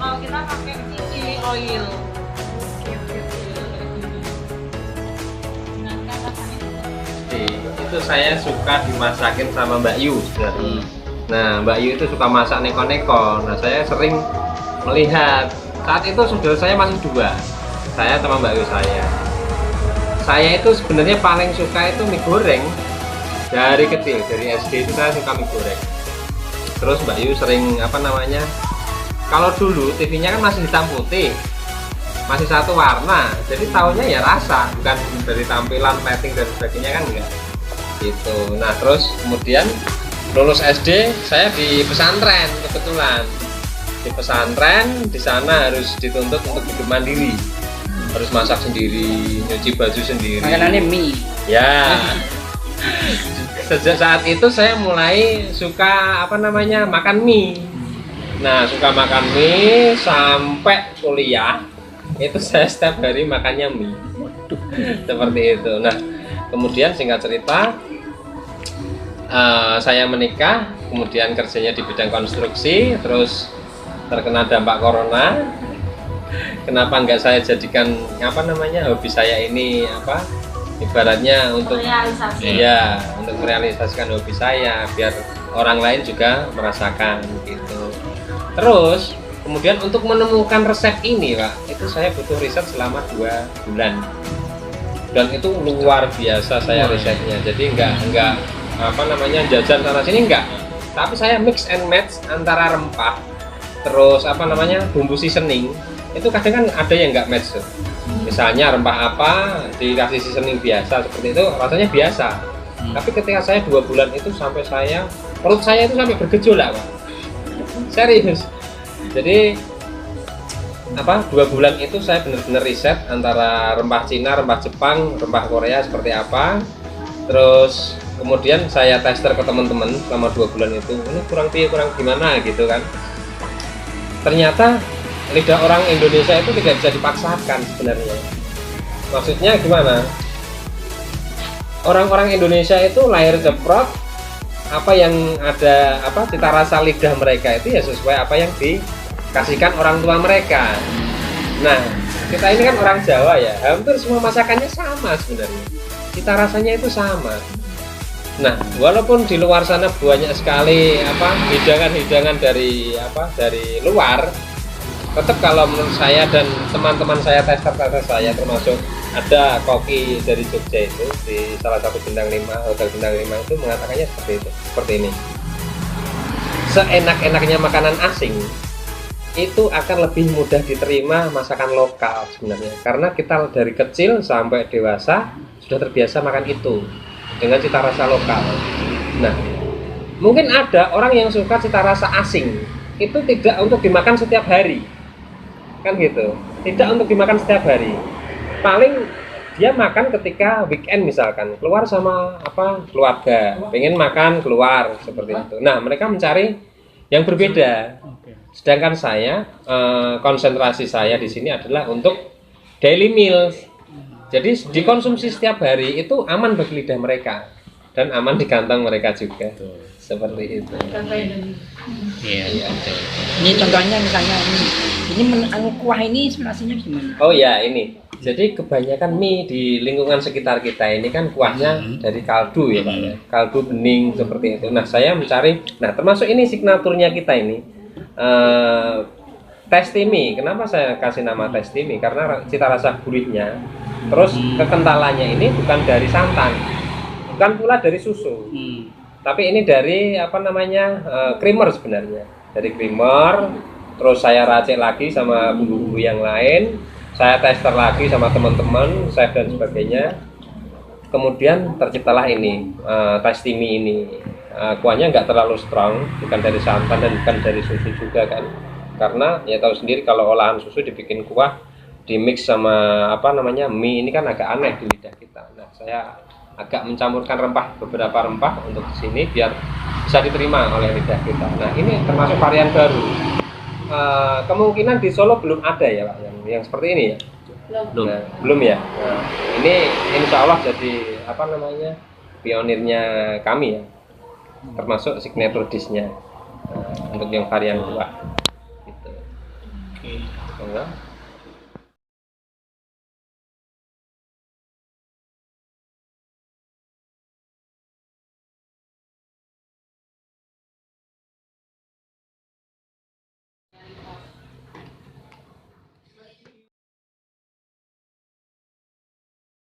Kalau kita pakai chili oil. Itu saya suka dimasakin sama Mbak Yu sebenarnya. Nah, Mbak Yu itu suka masak neko-neko. Nah, saya sering melihat saat itu saudara saya masih dua, saya sama Mbak Yu saya itu sebenarnya paling suka itu mie goreng dari kecil, dari SD itu saya suka mie goreng. Terus Mbak Yu sering apa namanya, kalau dulu TV-nya kan masih hitam putih, masih satu warna, jadi tahunya ya rasa, bukan dari tampilan, lighting dan sebagainya kan enggak gitu. Nah terus kemudian lulus SD saya di pesantren, kebetulan di pesantren di sana harus dituntut untuk hidup mandiri, harus masak sendiri, nyuci baju sendiri, makanannya mie ya. Sejak saat itu saya mulai suka apa namanya makan mie. Nah suka makan mie sampai kuliah itu saya setiap hari makannya mie seperti itu. Nah kemudian singkat cerita saya menikah, kemudian kerjanya di bidang konstruksi, terus terkena dampak corona. Kenapa enggak saya jadikan apa namanya hobi saya ini apa ibaratnya untuk realisasi. Ya untuk merealisasikan hobi saya biar orang lain juga merasakan gitu. Terus kemudian untuk menemukan resep ini Pak, itu saya butuh riset selama 2 bulan dan itu luar biasa saya risetnya. Jadi enggak apa namanya jajan sana sini enggak, tapi saya mix and match antara rempah terus apa namanya bumbu seasoning. Itu kadang kan ada yang enggak match tuh. Misalnya rempah apa dikasih seasoning biasa seperti itu rasanya biasa. Tapi ketika saya 2 bulan itu sampai perut saya itu sampai bergejolak Pak. Serius. Jadi apa 2 bulan itu saya benar-benar riset antara rempah Cina, rempah Jepang, rempah Korea seperti apa. Terus kemudian saya tester ke teman-teman selama 2 bulan itu, ini kurang gimana gitu kan. Ternyata lidah orang Indonesia itu tidak bisa dipaksakan sebenarnya. Maksudnya gimana? Orang-orang Indonesia itu lahir ceprot, apa yang ada apa cita rasa lidah mereka itu ya sesuai apa yang dikasihkan orang tua mereka. Nah, kita ini kan orang Jawa ya, hampir semua masakannya sama sebenarnya. Cita rasanya itu sama. Nah, walaupun di luar sana banyak sekali apa hidangan-hidangan dari luar, tetap kalau menurut saya dan teman-teman saya tester saya termasuk ada koki dari Jogja itu di salah satu hotel bintang 5 itu mengatakannya seperti ini. Seenak-enaknya makanan asing itu akan lebih mudah diterima masakan lokal sebenarnya, karena kita dari kecil sampai dewasa sudah terbiasa makan itu dengan cita rasa lokal. Nah, mungkin ada orang yang suka cita rasa asing itu tidak untuk dimakan setiap hari, kan gitu, tidak untuk dimakan setiap hari. Paling dia makan ketika weekend misalkan keluar sama keluarga, pengen makan keluar seperti itu. Nah, mereka mencari yang berbeda. Sedangkan saya konsentrasi saya di sini adalah untuk daily meals. Jadi dikonsumsi setiap hari itu aman bagi lidah mereka dan aman di kantong mereka juga. Seperti itu. Iya. Ini contohnya misalnya ini kuah ini sebenarnya gimana? Oh ya ini. Jadi kebanyakan mie di lingkungan sekitar kita ini kan kuahnya dari kaldu ya Pak ya. Kaldu bening seperti itu. Nah saya mencari, termasuk ini signaturnya kita ini Testimi. Kenapa saya kasih nama Testimi? Karena cita rasa gurihnya, terus kekentalannya ini bukan dari santan, bukan pula dari susu, tapi ini dari creamer sebenarnya, dari creamer. Terus saya racik lagi sama bumbu-bumbu yang lain, saya tester lagi sama teman-teman, chef dan sebagainya. Kemudian terciptalah ini Testimi ini. Kuahnya nggak terlalu strong, bukan dari santan dan bukan dari susu juga kan. Karena ya tahu sendiri kalau olahan susu dibikin kuah di mix sama mie ini kan agak aneh di lidah kita. Nah, saya agak mencampurkan beberapa rempah untuk sini biar bisa diterima oleh lidah kita. Nah, ini termasuk varian baru. Kemungkinan di Solo belum ada ya Pak yang seperti ini ya. Belum ya. Nah, ini insya Allah jadi pionirnya kami ya, termasuk signature dish-nya untuk yang varian kuah. Monggo.